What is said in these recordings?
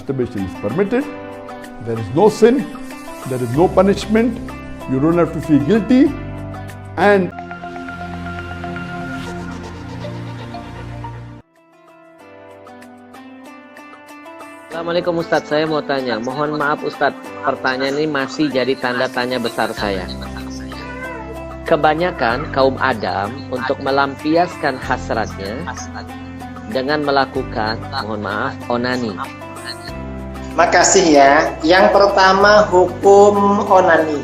masturbation is permitted. There is no sin, there is no punishment, you don't have to feel guilty, and Assalamualaikum Ustadz, saya mau tanya. Mohon maaf Ustadz, pertanyaan ini masih jadi tanda tanya besar saya. Kebanyakan kaum Adam untuk melampiaskan hasratnya dengan melakukan, mohon maaf, onani. Makasih ya. Yang pertama, hukum onani.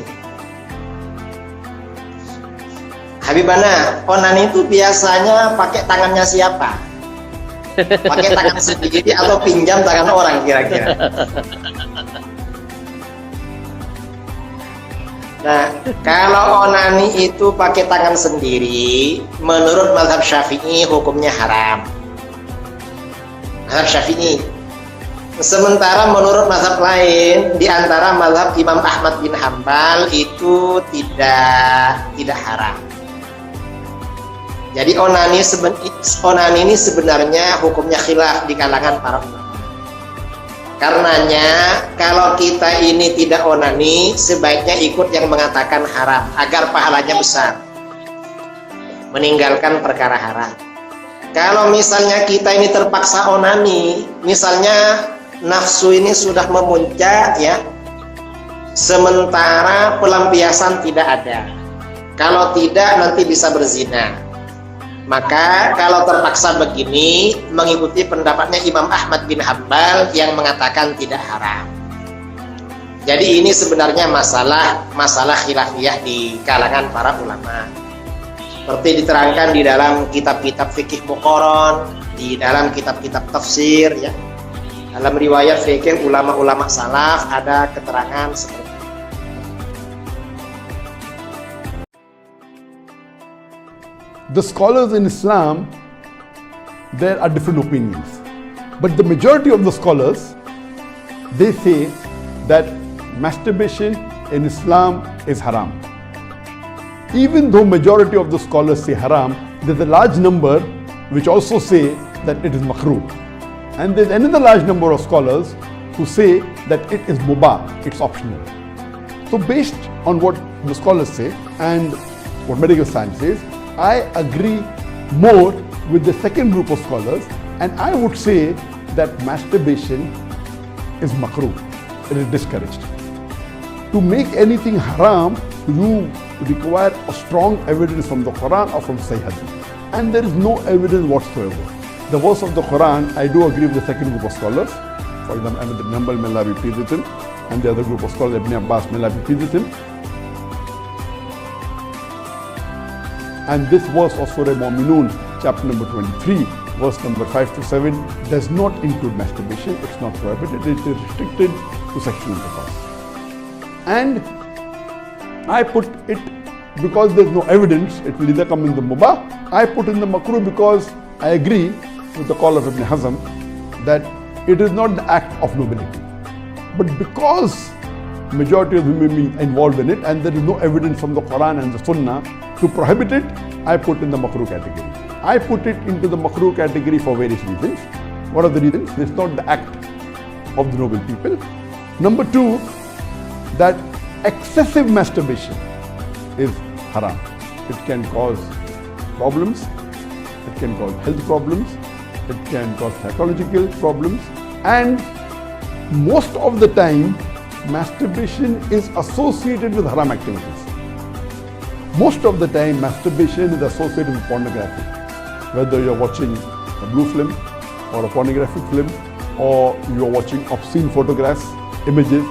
Habibana, onani itu biasanya pakai tangannya siapa? Pakai tangan sendiri atau pinjam tangan orang kira-kira? Nah, kalau onani itu pakai tangan sendiri, menurut mazhab Syafi'i hukumnya haram. Mazhab Syafi'i. Sementara menurut mazhab lain, di antara mazhab Imam Ahmad bin Hambal itu tidak haram. Jadi onani ini sebenarnya hukumnya khilaf di kalangan para ulama. Karenanya kalau kita ini tidak onani, sebaiknya ikut yang mengatakan haram agar pahalanya besar. Meninggalkan perkara haram. Kalau misalnya kita ini terpaksa onani, misalnya nafsu ini sudah memuncak ya, sementara pelampiasan tidak ada. Kalau tidak nanti bisa berzina. Maka kalau terpaksa begini, mengikuti pendapatnya Imam Ahmad bin Hambal yang mengatakan tidak haram. Jadi ini sebenarnya masalah khilafiyah di kalangan para ulama. Seperti diterangkan di dalam kitab-kitab fikih Muqaran, di dalam kitab-kitab tafsir ya. Dalam riwayat fikih ulama-ulama salaf ada keterangan seperti the scholars in Islam, there are different opinions. But the majority of the scholars, they say that masturbation in Islam is haram. Even though majority of the scholars say haram, there's a large number which also say that it is makruh. And there's another large number of scholars who say that it is mubah, it's optional. So based on what the scholars say and what medical science says, I agree more with the second group of scholars, and I would say that masturbation is makruh, it is discouraged. To make anything haram, you require a strong evidence from the Quran or from Sahih Hadith, and there is no evidence whatsoever. The verse of the Quran, I do agree with the second group of scholars, for example, Ahmad ibn Hanbal, may Allah be pleased with him, and the other group of scholars, Ibn Abbas, may Allah be pleased with him. And this verse of Surah Mu'minun, chapter number 23, verse number 5 to 7, does not include masturbation. It's not prohibited. It is restricted to sexual intercourse. And I put it because there's no evidence. It will either come in the mubah. I put in the makruh because I agree with the call of Ibn Hazm that it is not the act of nobility. But because majority of human beings involved in it and there is no evidence from the Quran and the Sunnah to prohibit it, I put in the makruh category. I put it into the makruh category for various reasons. What are the reasons? It's not the act of the noble people. Number two, that excessive masturbation is haram. It can cause problems, it can cause health problems, it can cause psychological problems, and most of the time masturbation is associated with haram activities. Most of the time masturbation is associated with pornography. Whether you're watching a blue film or a pornographic film, or you're watching obscene photographs, images.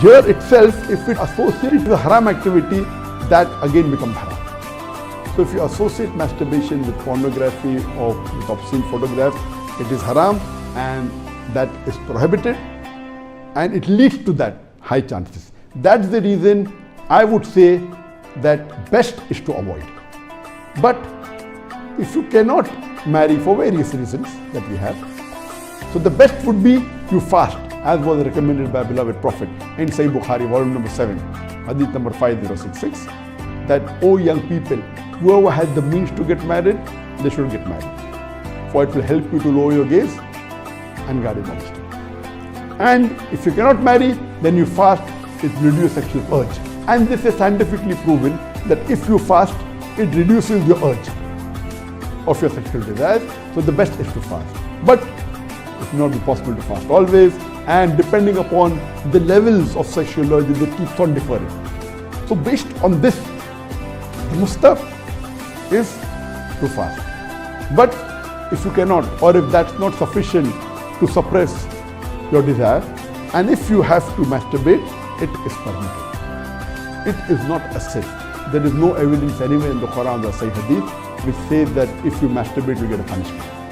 Here itself, if it associates with a haram activity, that again becomes haram. So if you associate masturbation with pornography or with obscene photographs, it is haram and that is prohibited, and it leads to that high chances. That's the reason I would say that best is to avoid. But if you cannot marry for various reasons that we have, so the best would be you fast, as was recommended by beloved Prophet in Sahih Bukhari, volume number 7, hadith number 5066, that, O young people, whoever has the means to get married, they should get married. For it will help you to lower your gaze and guard your modesty. And if you cannot marry, then you fast, it reduces sexual urge. And this is scientifically proven that if you fast, it reduces your urge of your sexual desires. So the best is to fast. But it may not be possible to fast always, and depending upon the levels of sexual urge, it keeps on differing. So based on this, the mustahab is to fast. But if you cannot, or if that's not sufficient to suppress your desire, and if you have to masturbate, it is permitted. It is not a sin. There is no evidence anywhere in the Quran or Sahih Hadith which says that if you masturbate, you get a punishment.